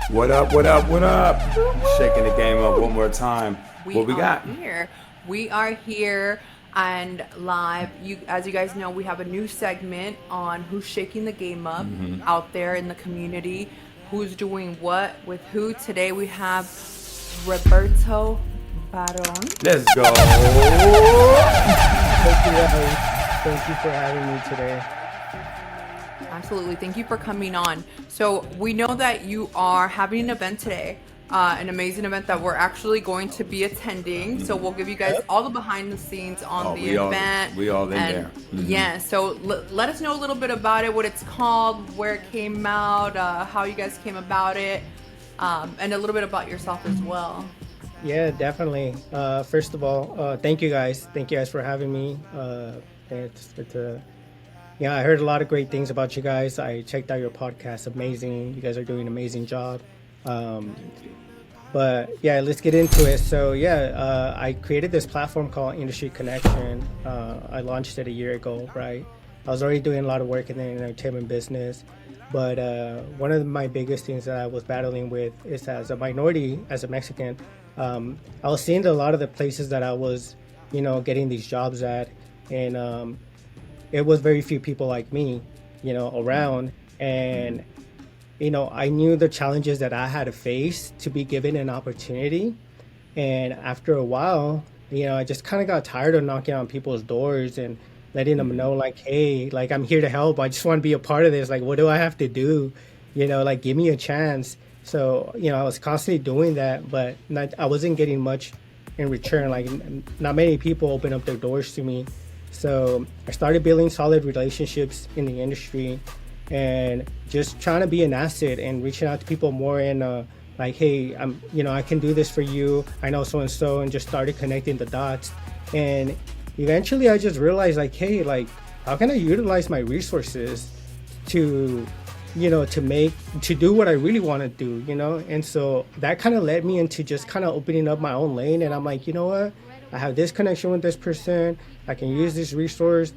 What up, what up, what up? Shaking the game up one more time. What we got? We are here and live. As you guys know, we have a new segment on who's shaking the game up out there in the community, who's doing what with who. Today we have Roberto Barron. Let's go. Thank you, guys. Thank you for having me today. Absolutely. Thank you for coming on. So we know that you are having an event today, an amazing event that we're actually going to be attending. So we'll give you guys all the behind the scenes on the event. We all in there. Yeah. So let us know a little bit about it, what it's called, where it came out, how you guys came about it, and a little bit about yourself as well. Yeah, definitely. First of all, thank you guys. Thank you guys for having me. Yeah, I heard a lot of great things about you guys. I checked out your podcast. Amazing. You guys are doing an amazing job. But yeah, let's get into it. So yeah, I created this platform called Industry Connexion. I launched it a year ago, right? I was already doing a lot of work in the entertainment business. But one of my biggest things that I was battling with is, as a minority, as a Mexican, I was seeing a lot of the places that I was, getting these jobs at. And it was very few people like me, around. And, I knew the challenges that I had to face to be given an opportunity. And after a while, I just kind of got tired of knocking on people's doors and letting them know, like, hey, like, I'm here to help. I just want to be a part of this. Like, what do I have to do? Like, give me a chance. So, I was constantly doing that, but I wasn't getting much in return. Like, not many people open up their doors to me. So I started building solid relationships in the industry and just trying to be an asset and reaching out to people more in like, hey, I can do this for you. I know so-and-so, and just started connecting the dots. And eventually I just realized, like, hey, like, how can I utilize my resources to do what I really want to do, And so that kind of led me into just kind of opening up my own lane. And I'm like, you know what? I have this connection with this person. I can use this resource.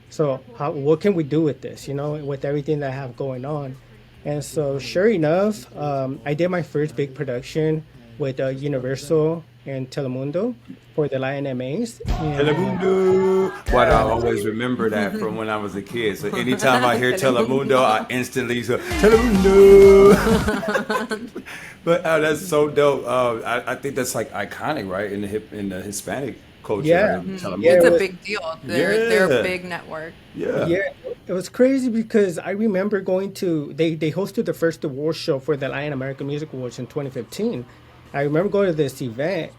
So what can we do with this, with everything that I have going on? And so sure enough, I did my first big production with Universal and Telemundo for the Lion MAs. Telemundo. But I always remember that from when I was a kid. So anytime I hear Telemundo, I instantly say, Telemundo. But that's so dope. I think that's like iconic, right? In the Hispanic culture. Yeah. It's a big deal. They're a big network. Yeah. It was crazy because I remember going to, they hosted the first award show for the Lion American Music Awards in 2015. I remember going to this event,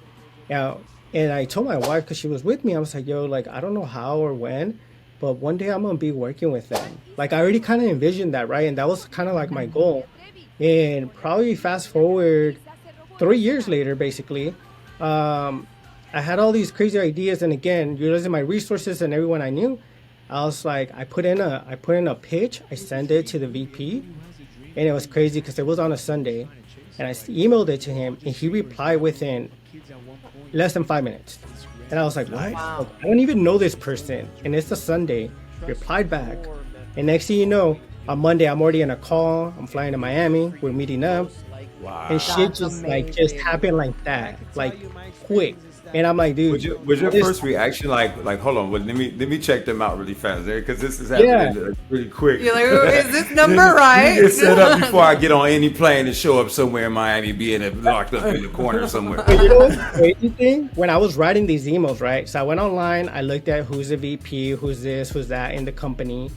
and I told my wife, because she was with me, I was like, yo, like, I don't know how or when, but one day I'm going to be working with them. Like, I already kind of envisioned that, right? And that was kind of like my goal. And probably fast forward 3 years later, basically, I had all these crazy ideas. And again, utilizing my resources and everyone I knew, I was like, I put in a pitch, I sent it to the VP, and it was crazy because it was on a Sunday. And I emailed it to him, and he replied within less than 5 minutes. And I was like, what? Wow. Like, I don't even know this person. And it's a Sunday. Replied back. And next thing you know, on Monday, I'm already in a call. I'm flying to Miami. We're meeting up. Wow. And shit just happened like that. Like, quick. And I'm like, dude. Was your first reaction like hold on, let me check them out really fast there, because this is happening pretty quick. You're like, oh, is this number right? Get set up before I get on any plane and show up somewhere in Miami, being locked up in the corner somewhere. But you know what's the crazy thing? When I was writing these emails, right? So I went online, I looked at who's the VP, who's this, who's that in the company.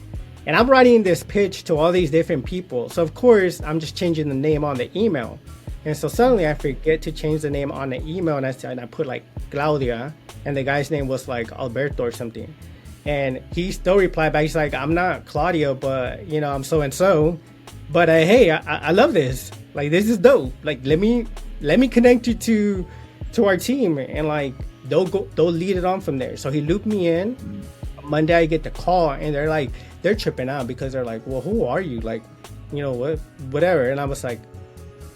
And I'm writing this pitch to all these different people. So of course, I'm just changing the name on the email. And so suddenly I forget to change the name on the email, and I put like Claudia, and the guy's name was like Alberto or something. And he still replied back, he's like, I'm not Claudia, but I'm so-and-so. But hey, I love this. Like, this is dope. Like, let me connect you to our team, and like they'll lead it on from there. So he looped me in. Monday I get the call, and they're tripping out because they're like, well, who are you? Like, whatever. And I was like,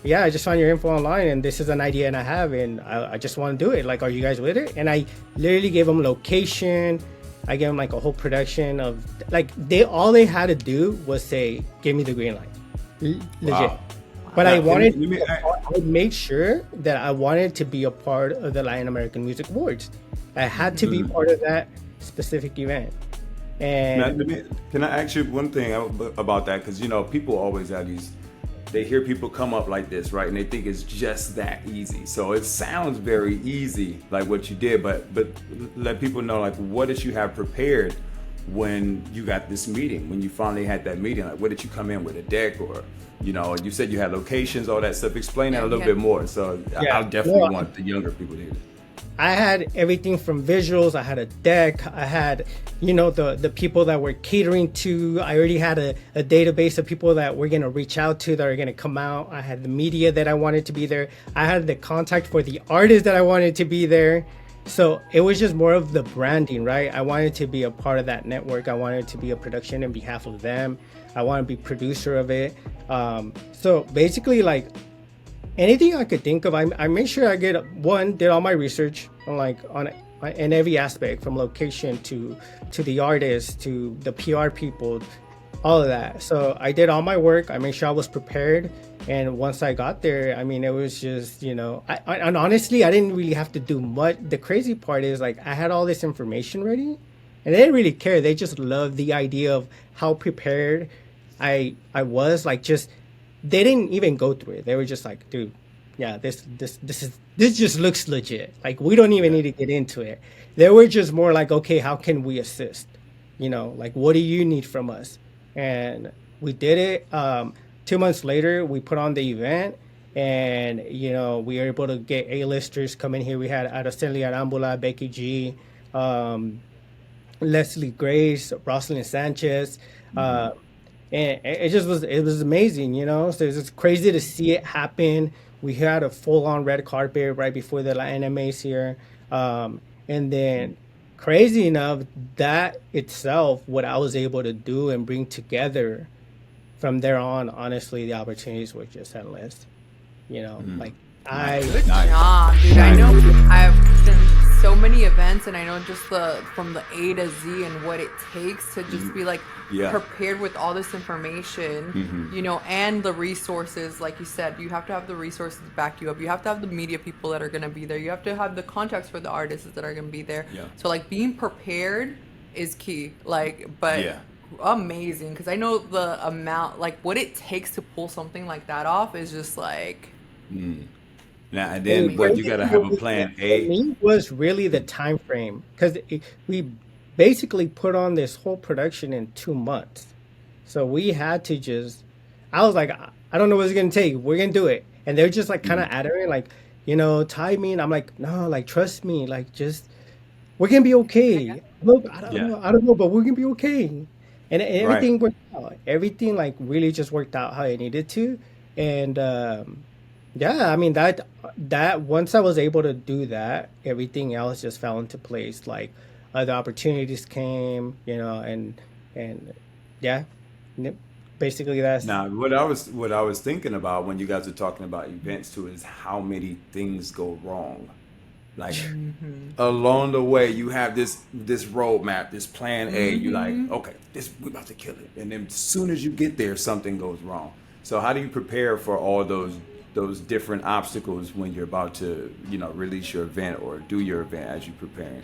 yeah, I just found your info online, and this is an idea and I have, and I just want to do it. Like, are you guys with it? And I literally gave them location. I gave them like a whole production of, like, all they had to do was say, give me the green light. Legit. But Now, I wanted, let me I made sure that I wanted to be a part of the Latin American Music Awards. I had to be part of that specific event. Now, And can I ask you one thing about that? Because people always have these. They hear people come up like this, right? And they think it's just that easy. So it sounds very easy, like what you did, but let people know, like, what did you have prepared when you got this meeting? When you finally had that meeting, like, what did you come in with, a deck, or you said you had locations, all that stuff. Explain that a little bit more. So I definitely want the younger people to hear this. I had everything from visuals. I had a deck. I had, the people that were catering to. I already had a database of people that we're going to reach out to that are going to come out. I had the media that I wanted to be there. I had the contact for the artists that I wanted to be there. So it was just more of the branding, right? I wanted to be a part of that network. I wanted to be a production on behalf of them. I want to be producer of it. So basically, like, anything I could think of, I made sure I did all my research in every aspect, from location to the artist to the PR people, all of that. So I did all my work. I made sure I was prepared. And once I got there, I mean, it was just, and honestly, I didn't really have to do much. The crazy part is, like, I had all this information ready and they didn't really care. They just loved the idea of how prepared I was. Like, just, they didn't even go through it. They were just like, dude, yeah, this just looks legit. Like, we don't even need to get into it. They were just more like, okay, how can we assist? Like, what do you need from us? And we did it. 2 months later, we put on the event, and we were able to get A-listers come in here. We had Araceli Arambula, Becky G, Leslie Grace, Rosalind Sanchez. And it was amazing, so it's just crazy to see it happen. We had a full-on red carpet right before the NMAs here, and then crazy enough, that itself, what I was able to do and bring together from there on, honestly, the opportunities were just endless. Like, Good job, dude. I know I've done so many events, and I know just from the A to Z and what it takes to just be like prepared with all this information, and the resources. Like you said, you have to have the resources to back you up. You have to have the media people that are going to be there. You have to have the contacts for the artists that are going to be there. Yeah. So, like, being prepared is key. Amazing, because I know the amount, like, what it takes to pull something like that off is just like. Now and then, but you gotta have a plan A. For me, was really the time frame, because we basically put on this whole production in 2 months, so we had to just. I was like, I don't know what it's gonna take. We're gonna do it, and they're just like kind of adamant, like, timing. I'm like, no, like, trust me, like, just we're gonna be okay. Look, I don't know, but we're gonna be okay. And everything worked out. Everything, like, really just worked out how it needed to. And I mean, that once I was able to do that, everything else just fell into place. Like, other opportunities came, and basically that's. Now, what I was thinking about when you guys are talking about events too is how many things go wrong. Like, along the way, you have this roadmap, this plan A. You're like, okay, we're about to kill it. And then as soon as you get there, something goes wrong. So how do you prepare for all those different obstacles when you're about to, release your event or do your event as you're preparing?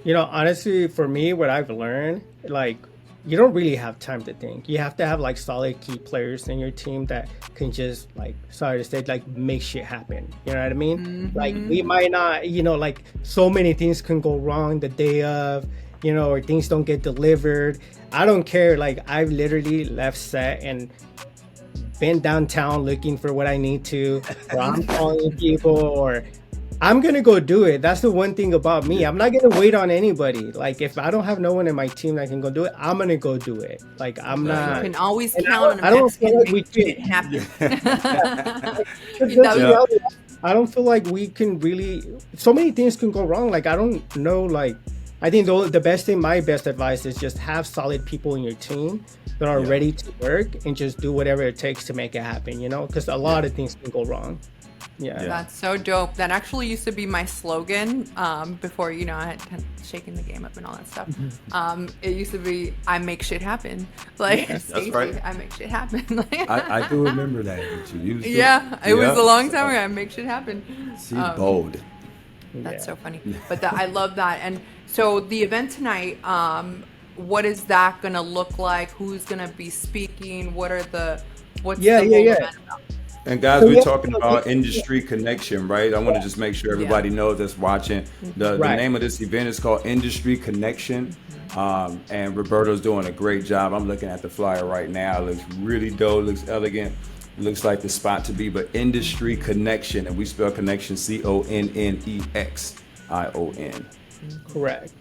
Honestly, for me, what I've learned, like, you don't really have time to think. You have to have, like, solid key players in your team that can just, like, sorry to say, like, make shit happen. You know what I mean? Like, we might not, like, so many things can go wrong the day of, or things don't get delivered. I don't care. Like, I've literally left set and been downtown looking for what I need to, or I'm calling people, or I'm going to go do it. That's the one thing about me. I'm not going to wait on anybody. Like, if I don't have no one in my team that can go do it, I'm going to go do it. Like, I'm not. You can always count on a I don't feel like we can. It happen. I don't feel like we can really. So many things can go wrong. Like, I don't know. Like, I think my best advice is just have solid people in your team that are ready to work and just do whatever it takes to make it happen, because a lot of things can go wrong. Yeah. That's so dope. That actually used to be my slogan before, I had shaken the game up and all that stuff. It used to be, I make shit happen. Like, Yes, that's Stacey, right. I make shit happen. I do remember that. You used to. Yeah, it was a long time So, ago. I make shit happen. See, bold. That's Yeah. so funny. But I love that. And so the event tonight, what is that going to look like? Who's going to be speaking? What's Yeah, the yeah, whole yeah. event about? And guys, So we're yeah, talking about Industry Connection, right? I want to just make sure everybody knows that's watching. The Right. name of this event is called Industry Connection. And Roberto's doing a great job. I'm looking at the flyer right now. It looks really dope, looks elegant. It looks like the spot to be, but Industry Connection. And we spell connection CONNEXION. Correct.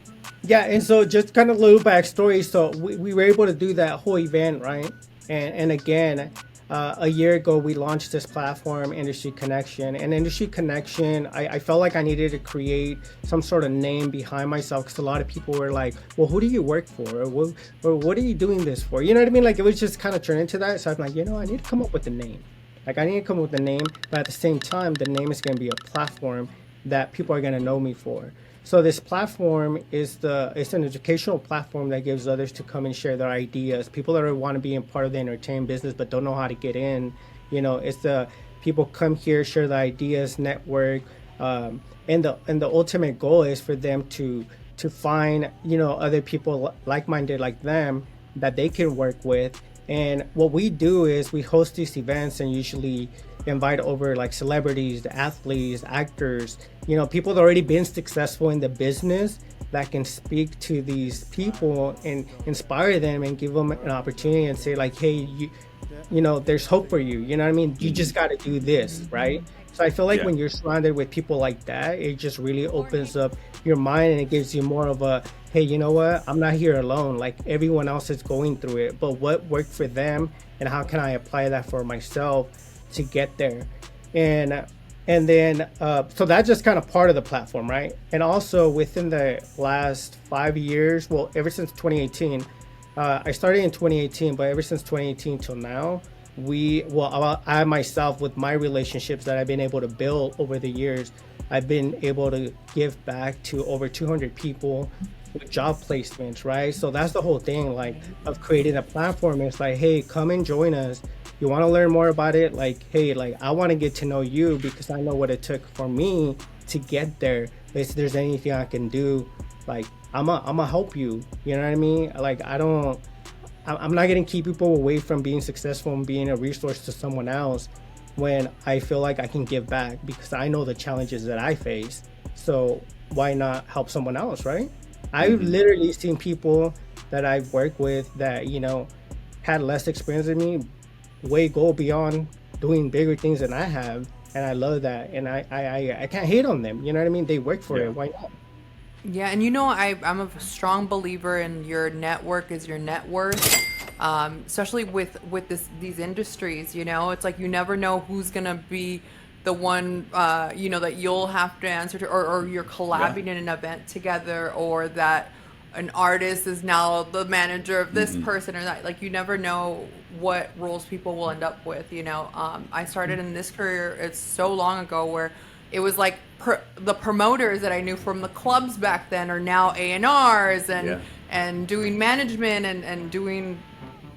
Yeah, and so just kind of a little backstory. So we were able to do that whole event, right? And again, a year ago we launched this platform, Industry Connection. And Industry Connection, I felt like I needed to create some sort of name behind myself because a lot of people were like, "Well, who do you work for? Or what are you doing this for?" You know what I mean? Like it was just kind of turned into that. So I'm like, I need to come up with a name. Like I need to come up with a name, but at the same time, the name is going to be a platform that people are going to know me for. So this platform it's an educational platform that gives others to come and share their ideas. People that want to be in part of the entertainment business but don't know how to get in. It's the people come here, share the ideas, network, and the ultimate goal is for them to find other people like-minded like them that they can work with. And what we do is we host these events and usually invite over like celebrities, the athletes, actors, people that already been successful in the business that can speak to these people and inspire them and give them an opportunity and say like, hey, there's hope for you. You know what I mean? You just got to do this, right? So I feel like when you're surrounded with people like that, it just really opens up your mind and it gives you more of a, hey, you know what? I'm not here alone. Like everyone else is going through it, but what worked for them and how can I apply that for myself to get there? And then, so that's just kind of part of the platform, right? And also within the last 5 years, well, ever since 2018, I started in 2018, but ever since 2018 till now, I myself, with my relationships that I've been able to build over the years, I've been able to give back to over 200 people with job placements, right? So that's the whole thing, like, of creating a platform. It's like, hey, come and join us. You want to learn more about it? Like, hey, like, I want to get to know you because I know what it took for me to get there. If there's anything I can do, like, I'm gonna help you. You know what I mean? Like, I'm not gonna keep people away from being successful and being a resource to someone else when I feel like I can give back because I know the challenges that I face. So why not help someone else, right? I've literally seen people that I've worked with that, had less experience than me, go beyond doing bigger things than I have. And I love that. And I can't hate on them. You know what I mean? They work for it. Why not? Yeah, and I'm a strong believer in your network is your net worth, especially with these industries. It's like you never know who's gonna be the one that you'll have to answer to, or you're collabing in an event together, or that an artist is now the manager of this person or that. Like you never know what roles people will end up with. I started in this career it's so long ago where it was like the promoters that I knew from the clubs back then are now A&Rs and doing management and doing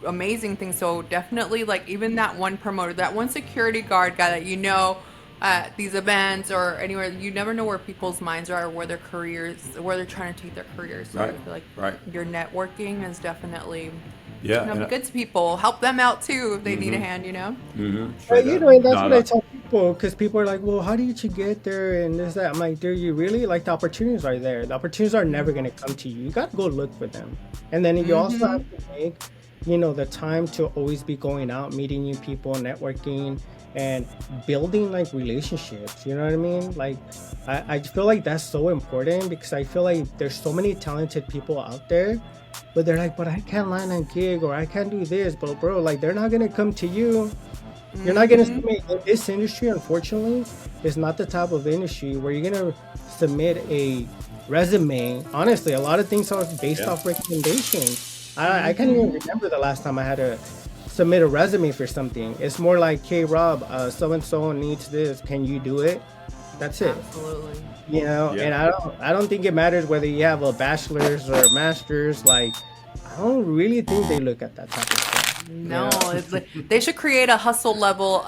amazing things. So definitely, like, even that one promoter, that one security guard guy that at these events or anywhere, you never know where people's minds are or where their careers, where they're trying to take their careers. So I feel like your networking is definitely be good to people. Help them out too if they need a hand. And that's what I tell people, because people are like, well, how did you get there and this, that. I'm like, do you really? Like, the opportunities are there. The opportunities are never going to come to you. You got to go look for them. And then you also have to make, the time to always be going out, meeting new people, networking, and building like relationships. You know what I mean? Like, I feel like that's so important because I feel like there's so many talented people out there, but they're like, but I can't land a gig or I can't do this. But bro, like, they're not gonna come to you. You're not gonna submit. This industry, unfortunately, is not the type of industry where you're gonna submit a resume. Honestly, a lot of things are based off recommendations. I can't even remember the last time I had submit a resume for something. It's more like, hey Rob, so and so needs this. Can you do it? That's it. Absolutely. You know, Yeah. and I don't think it matters whether you have a bachelor's or a master's. Like, I don't really think they look at that type of stuff. No, it's like, they should create a hustle level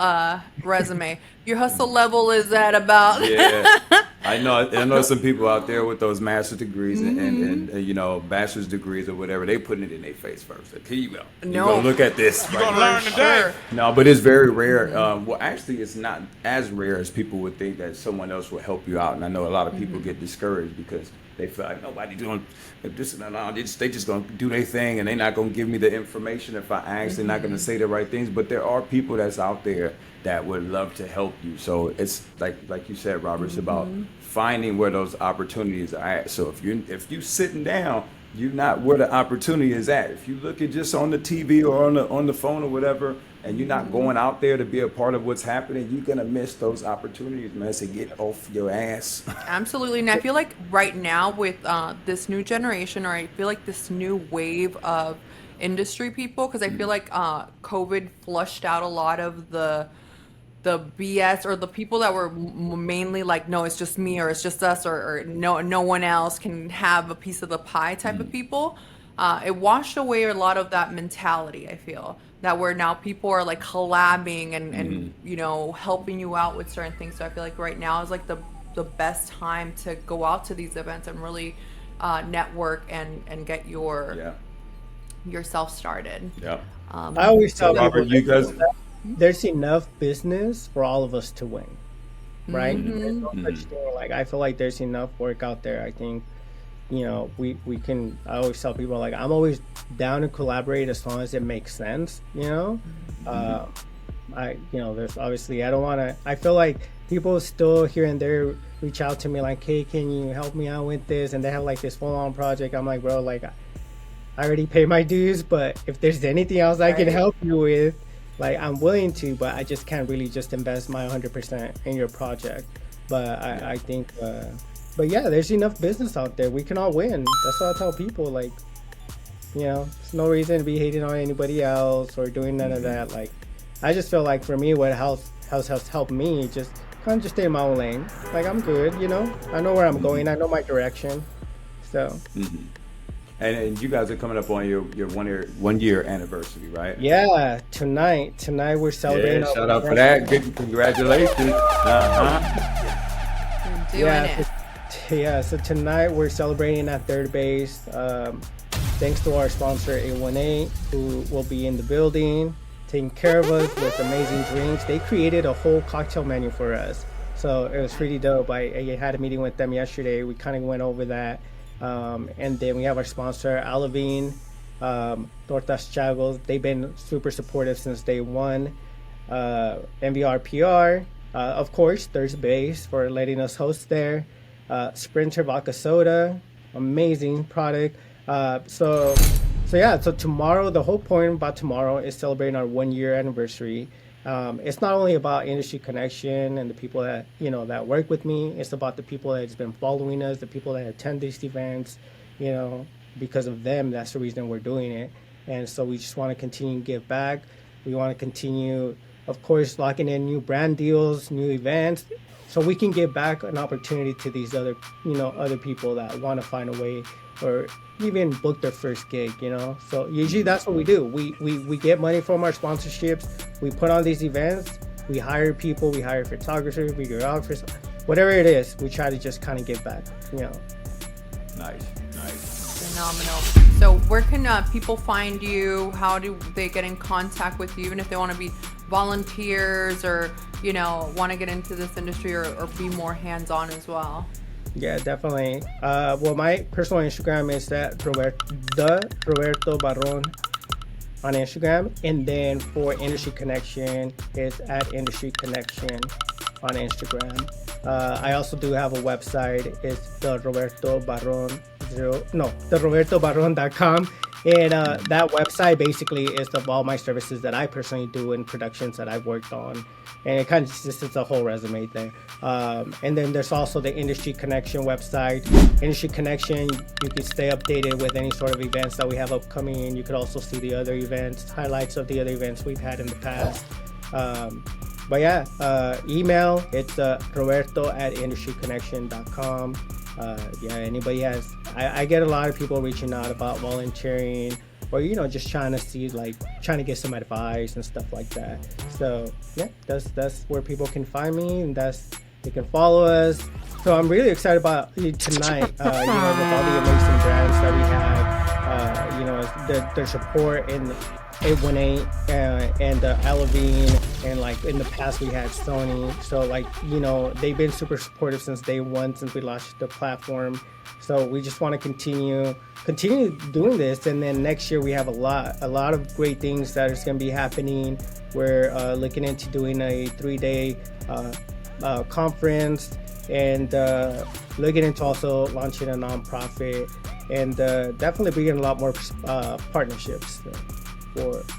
resume. Your hustle level is at about Yeah, I know some people out there with those master's degrees and you know, bachelor's degrees or whatever. They putting it in their face first. Like, here you go. You No. gonna look at this. You right gonna here. learn today. Sure. No, but it's very rare. Well, actually, it's not as rare as people would think that someone else will help you out. And I know a lot of people get discouraged because they feel like nobody doing this. No, they just gonna do their thing, and they're not gonna give me the information if I ask. They're not gonna say the right things. But there are people that's out there that would love to help you. So it's like you said, Robert, it's about finding where those opportunities are at. So if you sitting down, you're not where the opportunity is at. If you look at just on the TV or on the phone or whatever, and you're not going out there to be a part of what's happening, you're gonna miss those opportunities, man. So get off your ass. Absolutely. And I feel like right now with this new generation, or I feel like this new wave of industry people, because I feel like COVID flushed out a lot of the BS, or the people that were mainly like, no, it's just me, or it's just us, or no one else can have a piece of the pie type of people. It washed away a lot of that mentality. I feel that where now people are like collabing and you know, helping you out with certain things. So I feel like right now is like the best time to go out to these events and really network and get yourself started. Yeah. I always tell Robert, people, you guys. there's enough business for all of us to win, right? There's no such thing. Like, I feel like there's enough work out there. I think, you know, we can. I always tell people, like, I'm always down to collaborate as long as it makes sense. You know, there's obviously, I don't want to. I feel like people still here and there reach out to me like, hey, can you help me out with this? And they have like this full-on project. I'm like, bro, like, I already pay my dues, but if there's anything else I can help you with, like, I'm willing to, but I just can't really just invest my 100% in your project. But I think, but yeah, there's enough business out there. We can all win. That's what I tell people. Like, you know, there's no reason to be hating on anybody else or doing none of that. Like, I just feel like for me, what has helped me just kind of just stay in my own lane. Like, I'm good, you know. I know where I'm going. I know my direction. So. And you guys are coming up on your 1 year anniversary, right? Yeah, tonight we're celebrating. Yeah, shout out for that. Good, congratulations. Doing it. Yeah, so tonight we're celebrating at Third Base. Thanks to our sponsor A18, who will be in the building, taking care of us with amazing drinks. They created a whole cocktail menu for us, so it was pretty dope. I had a meeting with them yesterday. We kind of went over that. And then we have our sponsor, Alavine, Tortas Chagos. They've been super supportive since day one. MVR PR, of course, Third Base for letting us host there. Sprinter Vodka Soda, amazing product. So tomorrow, the whole point about tomorrow is celebrating our 1 year anniversary. It's not only about Industry Connection and the people that, you know, that work with me. It's about the people that's been following us, the people that attend these events. You know, because of them, that's the reason we're doing it. And so we just want to continue to give back. We want to continue, of course, locking in new brand deals, new events, so we can give back an opportunity to these other people that want to find a way or even book their first gig, you know. So usually that's what we do. We get money from our sponsorships. We put on these events. We hire people. We hire photographers, videographers, whatever it is. We try to just kind of give back, you know. Nice. Phenomenal. So where can people find you? How do they get in contact with you, even if they want to be volunteers or, you know, want to get into this industry or be more hands-on as well? Yeah, definitely. Well, my personal Instagram is that Roberto Barron on Instagram, and then for Industry Connection, it's at Industry Connection on Instagram. I also do have a website. It's the RobertoBarron.com. And that website basically is of all my services that I personally do in productions that I've worked on. And it kind of just is a whole resume there. And then there's also the Industry Connection website. Industry Connection, you can stay updated with any sort of events that we have upcoming. And you could also see the other events, highlights of the other events we've had in the past. But yeah, email, it's roberto@industryconnection.com. Yeah, anybody has, I get a lot of people reaching out about volunteering or, just trying to get some advice and stuff like that. So yeah, that's where people can find me, and they can follow us. So I'm really excited about tonight, with all the amazing brands that we have, their support in 818 and Elevine, and like in the past we had Sony. So they've been super supportive since day one, since we launched the platform. So we just want to continue doing this, and then next year we have a lot of great things that is going to be happening. We're looking into doing a 3-day conference, and looking into also launching a nonprofit, and definitely bringing a lot more partnerships for us to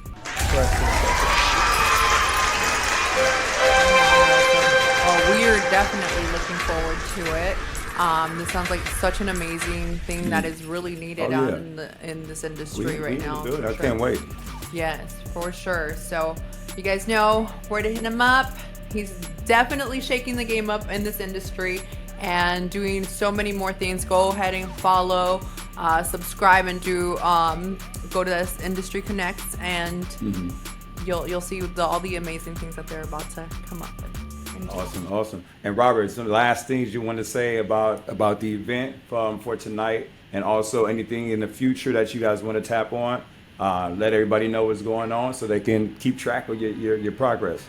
we are definitely looking forward to it. This sounds like such an amazing thing that is really needed out in this industry right now. I can't wait. Yes, for sure. So you guys know where to hit him up. He's definitely shaking the game up in this industry and doing so many more things. Go ahead and follow, subscribe, and do go to this Industry Connects, and you'll see all the amazing things that they're about to come up with. Awesome. And Robert, some last things you want to say about the event for tonight, and also anything in the future that you guys want to tap on. Let everybody know what's going on so they can keep track of your progress.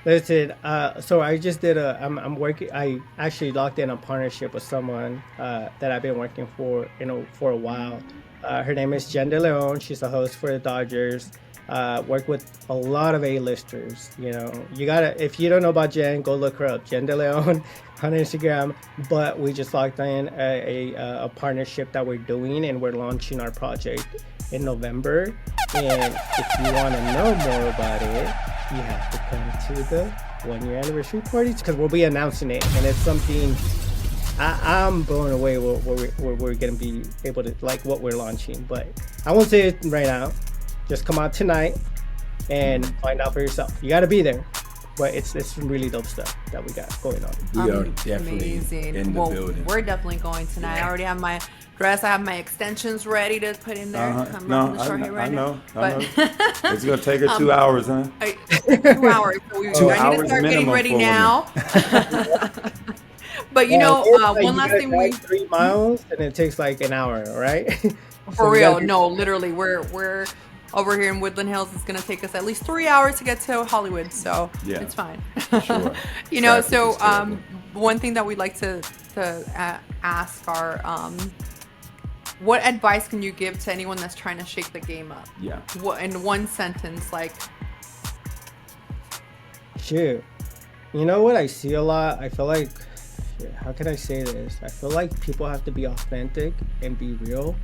Listen, so I just did I actually locked in a partnership with someone that I've been working for a while. Her name is Jen De Leon. She's a host for the Dodgers. Work with a lot of A-listers. You gotta, if you don't know about Jen, go look her up, Jen De Leon on Instagram. But we just locked in a partnership that we're doing, and we're launching our project in November. And if you want to know more about it, you have to come to the 1-year anniversary party, because we'll be announcing it, and it's something I'm blown away where we're gonna be able to, like, what we're launching. But I won't say it right now. Just come out tonight and find out for yourself. You got to be there, but it's some really dope stuff that we got going on. We are definitely amazing. in the building. We're definitely going tonight. I already have my dress. I have my extensions ready to put in there. I know. It's gonna take her 2 hours, huh? 2 hours. So I need to start getting ready now. But one last thing, we 3 miles and it takes like an hour, right? For real, no, literally, we're over here in Woodland Hills. It's gonna take us at least 3 hours to get to Hollywood, so it's fine. Sure. So one thing that we'd like to ask are, what advice can you give to anyone that's trying to shake the game up? Yeah. What, in one sentence, like? Shoot, you know what I see a lot? I feel like, how can I say this? I feel like people have to be authentic and be real.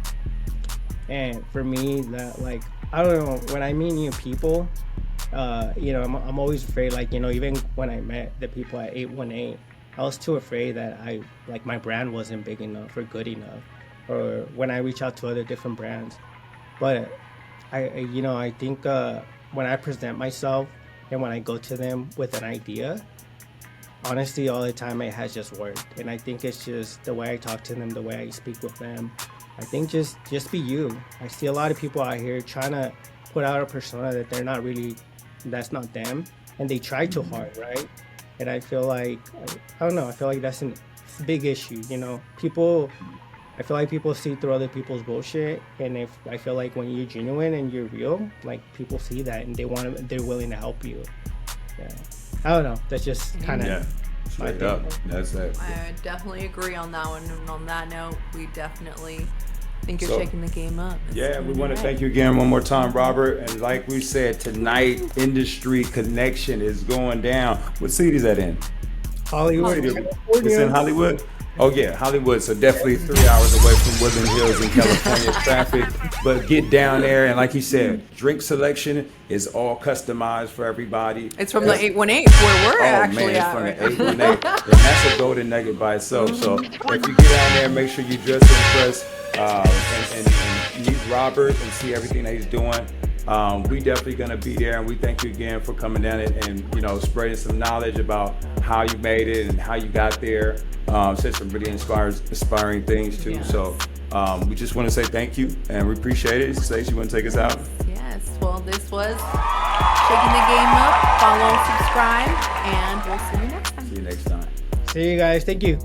And for me, that, like, I don't know, when I meet new people, I'm always afraid, like, even when I met the people at 818, I was too afraid that my brand wasn't big enough or good enough, or when I reach out to other different brands. But I think when I present myself and when I go to them with an idea, honestly, all the time it has just worked. And I think it's just the way I talk to them, the way I speak with them. I think just be you. I see a lot of people out here trying to put out a persona that they're not really, that's not them, and they try too hard, right? And I feel like, I don't know, I feel like that's a big issue, I feel like people see through other people's bullshit, and I feel like when you're genuine and you're real, like, people see that and they're willing to help you. Yeah. I don't know, that's just kind of straight up. That's it. I definitely agree on that one. And on that note, we definitely think you're shaking the game up. We want to thank you again one more time, Robert. And like we said, tonight, Industry Connection is going down. What city is that in? Hollywood. It's in Hollywood? Oh yeah, Hollywood. So definitely 3 hours away from Woodland Hills in California traffic. But get down there, and like he said, drink selection is all customized for everybody. It's from the 818 where we're actually it's at. from Right? the 818, and that's a golden nugget by itself. So if you get down there, make sure you dress impressed and meet Robert and see everything that he's doing. We definitely gonna be there, and we thank you again for coming down and spreading some knowledge about how you made it and how you got there. Said some really inspiring things too. Yes. So we just want to say thank you, and we appreciate it. Stacey, you want to take us out? Yes. Well, this was Shaking the Game Up. Follow, subscribe, and we'll see you next time. See you next time. See you guys. Thank you.